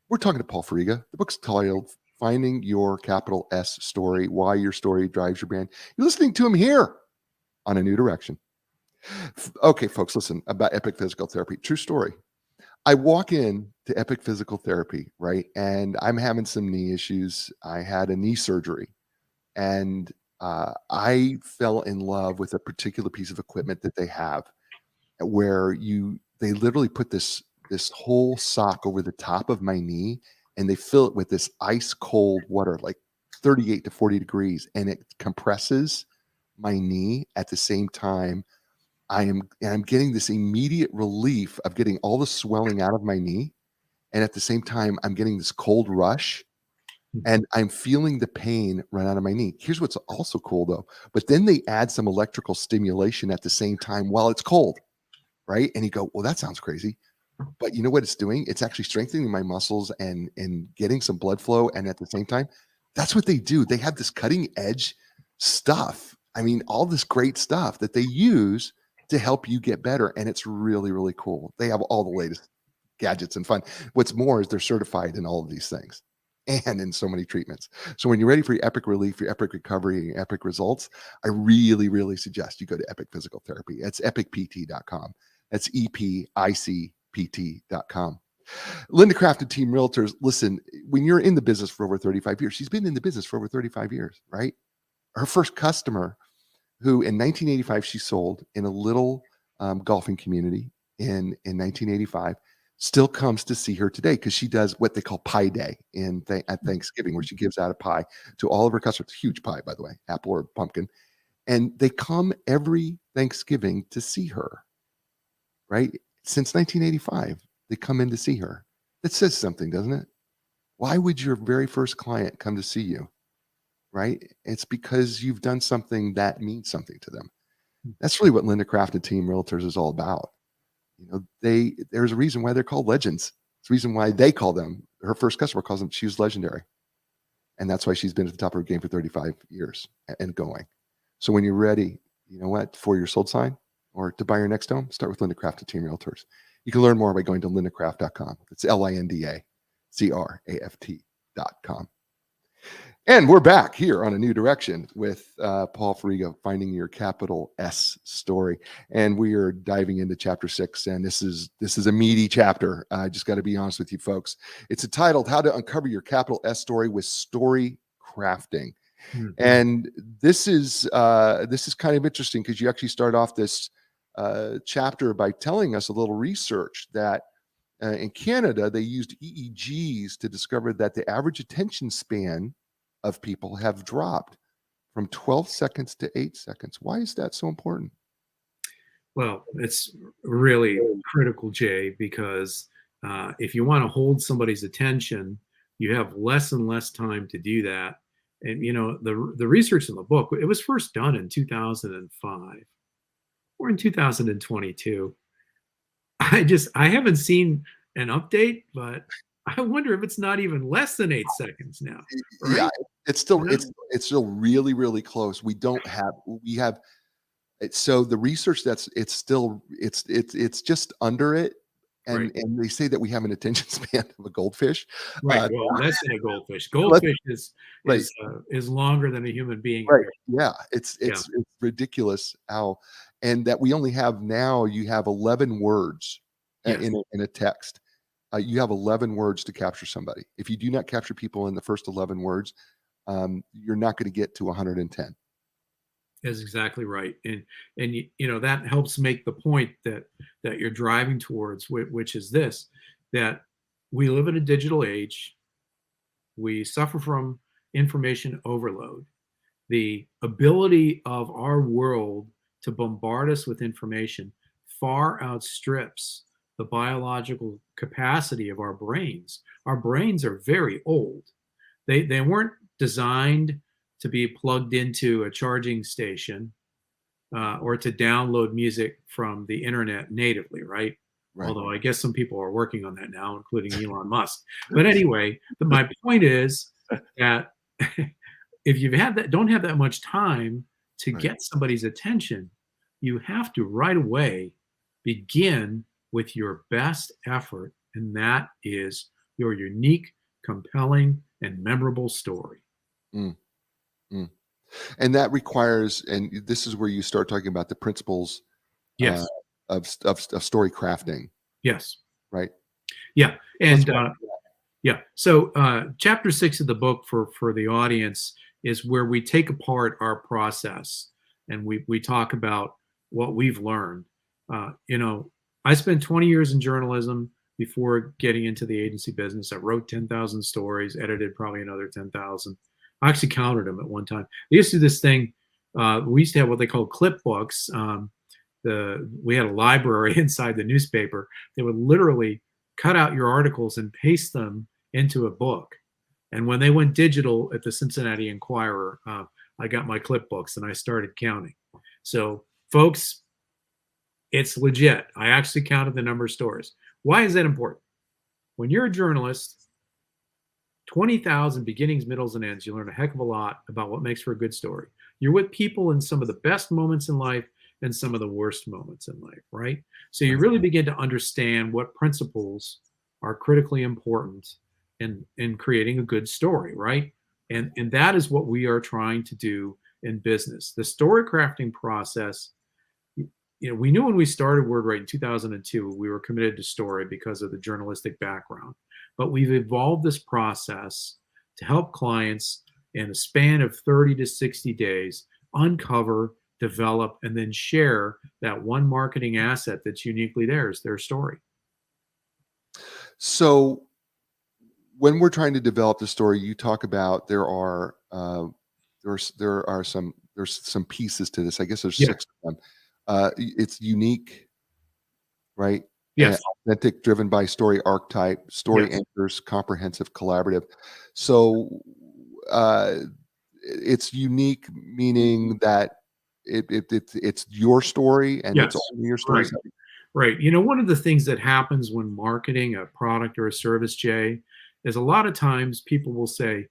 we're talking to Paul Foriga. The book's titled "Finding Your Capital S Story: Why Your Story Drives Your Brand." You're listening to him here on A New Direction. Okay, folks, listen about Epic Physical Therapy. True story. I walk in to Epic Physical Therapy, right? And I'm having some knee issues. I had a knee surgery, and I fell in love with a particular piece of equipment that they have, where they literally put this whole sock over the top of my knee, and they fill it with this ice cold water, like 38 to 40 degrees, and it compresses my knee at the same time. I'm getting this immediate relief of getting all the swelling out of my knee. And at the same time, I'm getting this cold rush and I'm feeling the pain run out of my knee. Here's what's also cool though. But then they add some electrical stimulation at the same time while it's cold, right? And you go, well, that sounds crazy. But you know what it's doing? It's actually strengthening my muscles and getting some blood flow. And at the same time, that's what they do. They have this cutting edge stuff. I mean, all this great stuff that they use to help you get better. And it's really, really cool. They have all the latest gadgets and fun. What's more is they're certified in all of these things and in so many treatments. So when you're ready for your epic relief, your epic recovery, your epic results, I really, really suggest you go to Epic Physical Therapy. It's epicpt.com. That's EPICPT.com. Linda Craft and Team Realtors, listen, when you're in the business for over 35 years, she's been in the business for over 35 years, right? Her first customer, who in 1985 she sold in a little golfing community in 1985, still comes to see her today because she does what they call Pie Day at Thanksgiving, where she gives out a pie to all of her customers. Huge pie, by the way, apple or pumpkin. And they come every Thanksgiving to see her, right? Since 1985, they come in to see her. That says something, doesn't it? Why would your very first client come to see you? Right? It's because you've done something that means something to them. That's really what Linda Craft and Team Realtors is all about. There's a reason why they're called legends. It's a reason why they call them. Her first customer calls them. She was legendary, and that's why she's been at the top of her game for 35 years and going. So when you're ready, you know what, for your sold sign or to buy your next home, start with Linda Craft and Team Realtors. You can learn more by going to lindacraft.com. It's LINDACRAFT.com. And we're back here on A New Direction with Paul Foriga, Finding Your Capital S Story. And we are diving into chapter 6. And this is a meaty chapter. I just got to be honest with you folks. It's entitled How to Uncover Your Capital S Story with Story Crafting. Mm-hmm. And this is kind of interesting because you actually start off this chapter by telling us a little research that in Canada, they used EEGs to discover that the average attention span of people have dropped from 12 seconds to 8 seconds. Why is that so important? Well, it's really critical, Jay, because if you want to hold somebody's attention, you have less and less time to do that. And, the research in the book, it was first done in 2005 or in 2022. I haven't seen an update, but I wonder if it's not even less than 8 seconds now. Right? Yeah, it's still really, really close. So the research it's just under it. And, right. And they say that we have an attention span of a goldfish. Right. Well, less than a goldfish. Goldfish is longer than a human being. Right. Yeah. It's ridiculous how, and that we only have now, you have 11 words in a text. You have 11 words to capture somebody. If you do not capture people in the first 11 words, you're not going to get to 110. That's exactly right. And that helps make the point that you're driving towards, which is this, that we live in a digital age. We suffer from information overload. The ability of our world to bombard us with information far outstrips the biological capacity of our brains. Our brains are very old. They weren't designed to be plugged into a charging station or to download music from the internet natively, right? Right. Although I guess some people are working on that now, including Elon Musk. But anyway, my point is that if you've had that, don't have that much time to Right. get somebody's attention, you have to right away begin with your best effort, and that is your unique, compelling, and memorable story. Mm, mm. And that requires, and this is where you start talking about the principles uh, Yes. of story crafting, Yes. right? Yeah. Let's And go back to yeah. So chapter 6 of the book for the audience is where we take apart our process and we talk about what we've learned. I spent 20 years in journalism before getting into the agency business. I wrote 10,000 stories, edited probably another 10,000. I actually counted them at one time. They used to do this thing. We used to have what they called clip books. We had a library inside the newspaper. They would literally cut out your articles and paste them into a book. And when they went digital at the Cincinnati Enquirer, I got my clip books and I started counting. So, folks, it's legit. I actually counted the number of stories. Why is that important? When you're a journalist, 20,000 beginnings, middles, and ends, you learn a heck of a lot about what makes for a good story. You're with people in some of the best moments in life and some of the worst moments in life, right? So you really begin to understand what principles are critically important in creating a good story, right? And that is what we are trying to do in business. The story crafting process, we knew when we started WordWrite in 2002, we were committed to story because of the journalistic background. But we've evolved this process to help clients in a span of 30 to 60 days uncover, develop, and then share that one marketing asset that's uniquely theirs, their story. So when we're trying to develop the story, you talk about there's some pieces to this. I guess there's Yeah. 6 of them. It's unique, right? And Yes. authentic, driven by story archetype, story Yes. anchors, comprehensive, collaborative. So it's unique, meaning that it's your story and it's Yes. only your story. Right. Right. One of the things that happens when marketing a product or a service, Jay, is a lot of times people will say,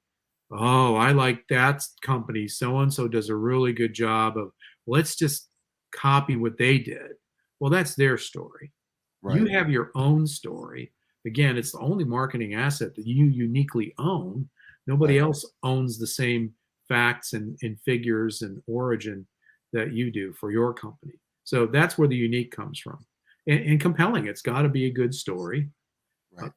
oh, I like that company. So-and-so does a really good job of, let's just copy what they did. Well, that's their story. You Right. have your own story. Again, it's the only marketing asset that you uniquely own. Nobody Right. else owns the same facts and figures and origin that you do for your company. So that's where the unique comes from. And compelling, it's got to be a good story, Right.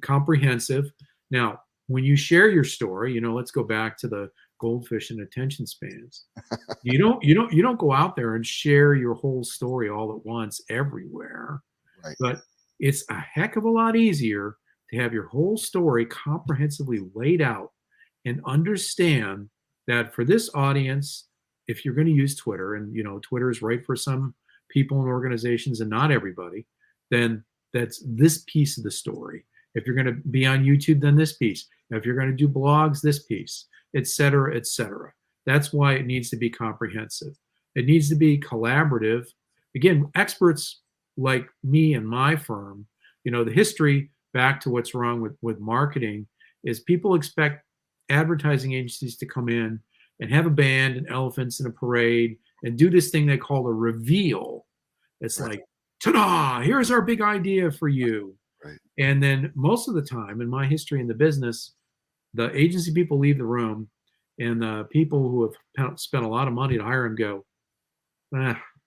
comprehensive. Now, when you share your story, let's go back to the goldfish and attention spans. You don't go out there and share your whole story all at once everywhere. Right. But it's a heck of a lot easier to have your whole story comprehensively laid out and understand that for this audience, if you're going to use Twitter, and Twitter is right for some people and organizations and not everybody, then that's this piece of the story. If you're going to be on YouTube, then this piece. If you're going to do blogs, this piece, et cetera, et cetera. That's why it needs to be comprehensive. It needs to be collaborative. Again, experts like me and my firm, the history back to what's wrong with marketing is people expect advertising agencies to come in and have a band and elephants and a parade and do this thing they call a reveal. It's Right. like, ta-da, here's our big idea for you. Right. And then most of the time in my history in the business, the agency people leave the room and the people who have spent a lot of money to hire them go,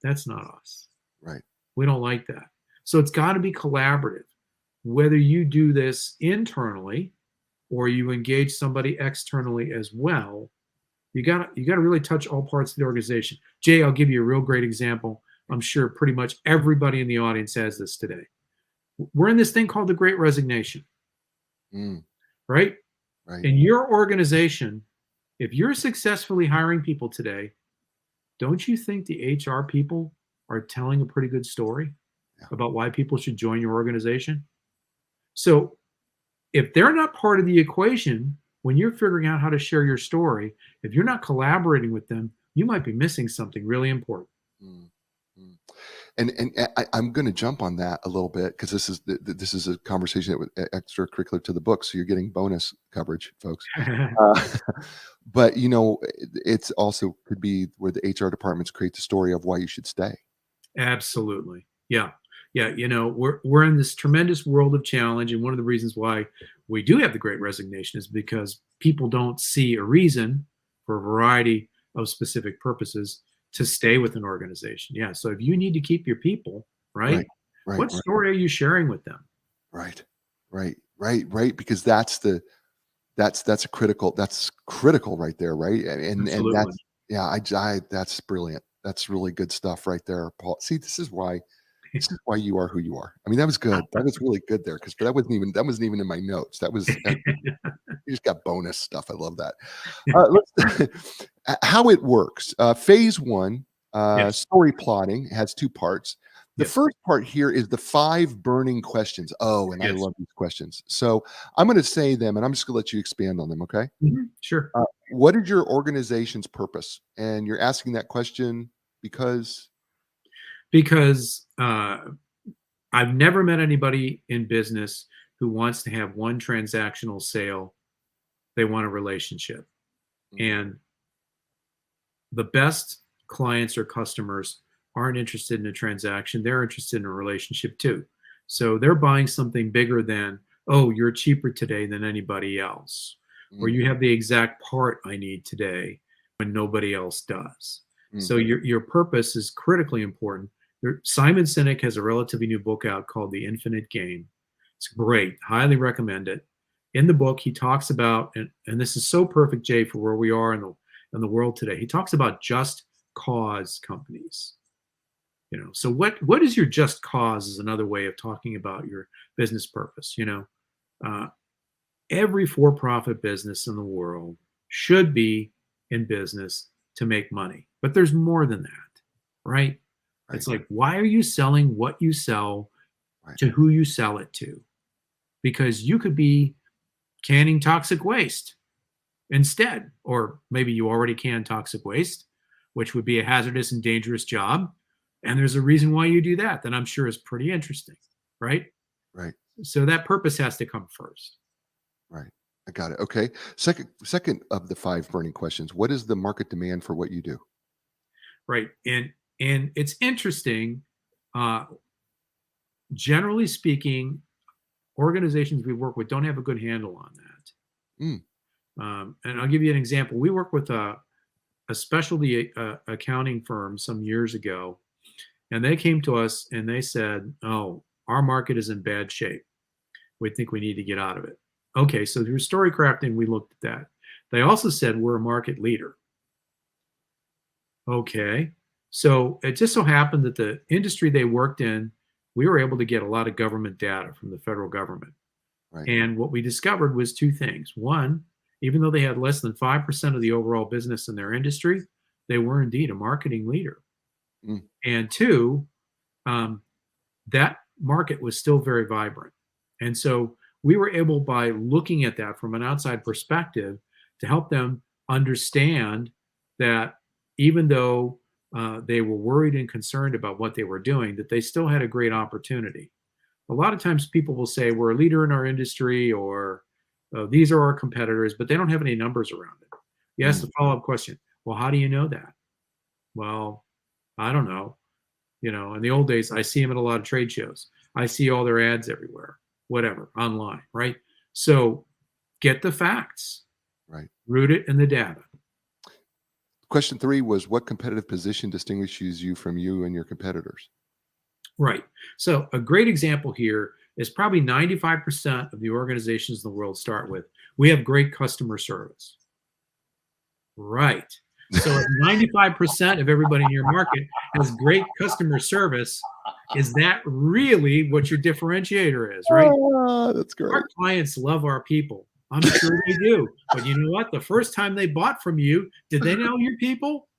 that's not us. Right. We don't like that. So it's got to be collaborative. Whether you do this internally or you engage somebody externally as well, you got to really touch all parts of the organization. Jay, I'll give you a real great example. I'm sure pretty much everybody in the audience has this today. We're in this thing called the Great Resignation, right? Right. In your organization, if you're successfully hiring people today, don't you think the HR people are telling a pretty good story about why people should join your organization? So if they're not part of the equation, when you're figuring out how to share your story, if you're not collaborating with them, you might be missing something really important. Mm. I'm going to jump on that a little bit because this is a conversation that was extracurricular to the book, so you're getting bonus coverage, folks. Uh, but it's also could be where the HR departments create the story of why you should stay. Absolutely. Yeah. Yeah. We're in this tremendous world of challenge. And one of the reasons why we do have the great resignation is because people don't see a reason for a variety of specific purposes to stay with an organization. Yeah. So if you need to keep your people, right? What story are you sharing with them? Right. Because that's critical right there. Right. And Absolutely. that's brilliant. That's really good stuff right there, Paul. See, this is why you are who you are. I mean, that was good. That was really good there because that wasn't even in my notes. That was you just got bonus stuff. I love that. Let's how it works. Phase one, Yes. story plotting has two parts. The Yes. first part here is the 5 burning questions. Oh, and I Yes. love these questions. So I'm going to say them, and I'm just going to let you expand on them. Okay. Sure. What is your organization's purpose? And you're asking that question because I've never met anybody in business who wants to have one transactional sale. They want a relationship. And the best clients or customers aren't interested in a transaction. They're interested in a relationship too. So they're buying something bigger than, oh, you're cheaper today than anybody else, or you have the exact part I need today when nobody else does. So your purpose is critically important. Simon Sinek has a relatively new book out called The Infinite Game. It's great. Highly recommend it. In the book, he talks about, and this is so perfect, Jay, for where we are in the world today. He talks about just cause companies. So what is your just cause is another way of talking about your business purpose. Every for-profit business in the world should be in business to make money, but there's more than that, right? It's like, why are you selling what you sell to who you sell it to? Because you could be canning toxic waste instead, or maybe you already can toxic waste, which would be a hazardous and dangerous job. And there's a reason why you do that I'm sure is pretty interesting, right? Right. So that purpose has to come first. Right. I got it. Okay. Second of the 5 burning questions, what is the market demand for what you do? Right. And it's interesting. Generally speaking, organizations we work with don't have a good handle on that. And I'll give you an example. We work with a specialty accounting firm some years ago, and they came to us and they said, oh, our market is in bad shape. We think we need to get out of it. Okay, so through story crafting, we looked at that. They also said we're a market leader. Okay, so it just so happened that the industry they worked in, we were able to get a lot of government data from the federal government. Right. And what we discovered was 2 things. One, even though they had less than 5% of the overall business in their industry, they were indeed a marketing leader. And 2, that market was still very vibrant. And so we were able, by looking at that from an outside perspective, to help them understand that even though they were worried and concerned about what they were doing, that they still had a great opportunity. A lot of times people will say we're a leader in our industry, or these are our competitors, but they don't have any numbers around it. You ask the follow-up question, well, how do you know that? Well, I don't know. In the old days, I see them at a lot of trade shows. I see all their ads everywhere, whatever, online, right? So get the facts, right? Root it in the data. Question 3 was, what competitive position distinguishes you from you and your competitors? Right. So a great example here is probably 95% of the organizations in the world start with, we have great customer service. Right. So if 95% of everybody in your market has great customer service, is that really what your differentiator is, right? That's great. Our clients love our people. I'm sure they do. But you know what? The first time they bought from you, did they know your people?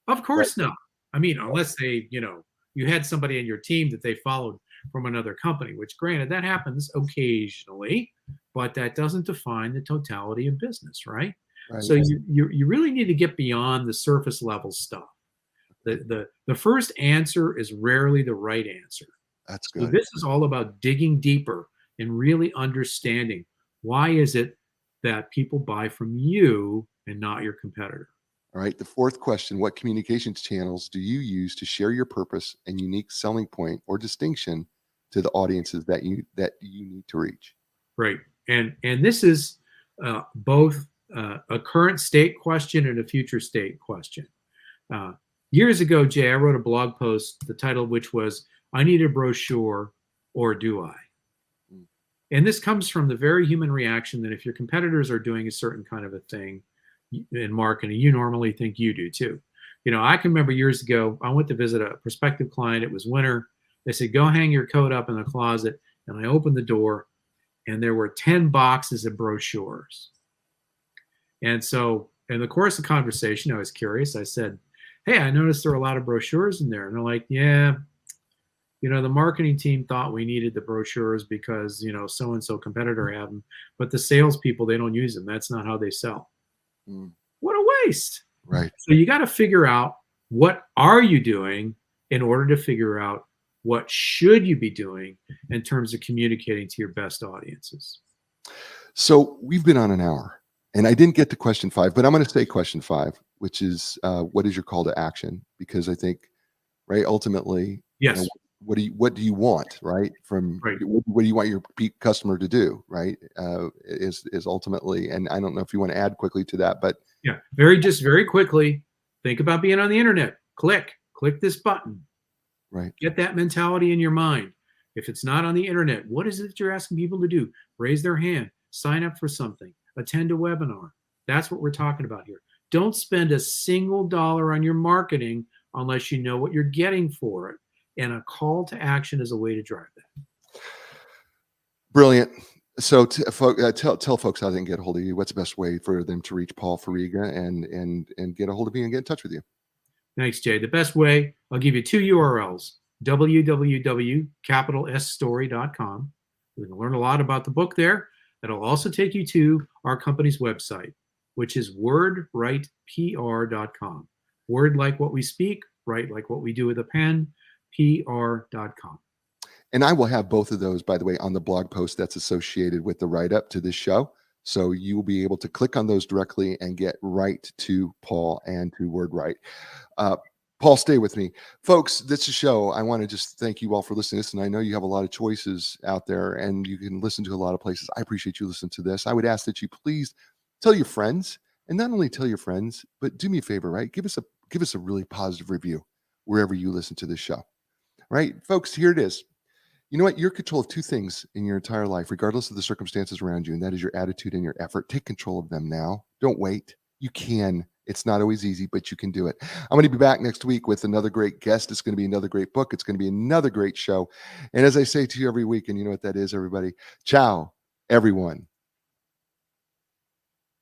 Of course not. I mean, unless they, you had somebody in your team that they followed from another company, which granted, that happens occasionally, but that doesn't define the totality of business, right? So you really need to get beyond the surface level stuff. The first answer is rarely the right answer. That's So good. this is all about digging deeper and really understanding why is it that people buy from you and not your competitor. All right. The fourth question: what communications channels do you use to share your purpose and unique selling point or distinction to the audiences that you need to reach? Right. And this is both a current state question and a future state question. Years ago, Jay, I wrote a blog post, the title of which was, I need a brochure, or do I? Mm. And this comes from the very human reaction that if your competitors are doing a certain kind of a thing in marketing, you normally think you do too. You know, I can remember years ago, I went to visit a prospective client. It was winter. They said, go hang your coat up in the closet. And I opened the door, and there were 10 boxes of brochures. And so in the course of conversation, I was curious. I said, hey, I noticed there are a lot of brochures in there. And they're like, yeah, you know, the marketing team thought we needed the brochures because, you know, so-and-so competitor had them, but the salespeople, they don't use them. That's not how they sell. Mm. What a waste. Right. So you got to figure out, what are you doing in order to figure out what should you be doing in terms of communicating to your best audiences. So we've been on an hour, and I didn't get to question 5, but I'm going to say question 5, which is what is your call to action? Because I think, right, ultimately, Yes. you know, what do you want, right? From Right. what do you want your customer to do, right? Is ultimately, and I don't know if you want to add quickly to that, but yeah, very quickly, think about being on the internet. Click this button. Right. Get that mentality in your mind. If it's not on the internet, what is it that you're asking people to do? Raise their hand, sign up for something, attend a webinar. That's what we're talking about here. Don't spend a single dollar on your marketing unless you know what you're getting for it. And a call to action is a way to drive that. Brilliant. So tell folks how they can get a hold of you. What's the best way for them to reach Paul Foriga and get a hold of you and get in touch with you? Thanks, Jay. The best way, I'll give you 2 URLs, www.capitalsstory.com. You can learn a lot about the book there. That'll also take you to our company's website, which is wordwritepr.com. Word like what we speak, write like what we do with a pen, pr.com. And I will have both of those, by the way, on the blog post that's associated with the write-up to this show. So you will be able to click on those directly and get right to Paul and to WordWrite. Paul, stay with me. Folks, this is a show. I want to just thank you all for listening to this. And I know you have a lot of choices out there and you can listen to a lot of places. I appreciate you listening to this. I would ask that you please tell your friends, and not only tell your friends, but do me a favor, right? Give us a really positive review wherever you listen to this show, right? Folks, here it is. You know what? You're in control of 2 things in your entire life, regardless of the circumstances around you, and that is your attitude and your effort. Take control of them now. Don't wait. You can. It's not always easy, but you can do it. I'm going to be back next week with another great guest. It's going to be another great book. It's going to be another great show. And as I say to you every week, and you know what that is, everybody, ciao, everyone.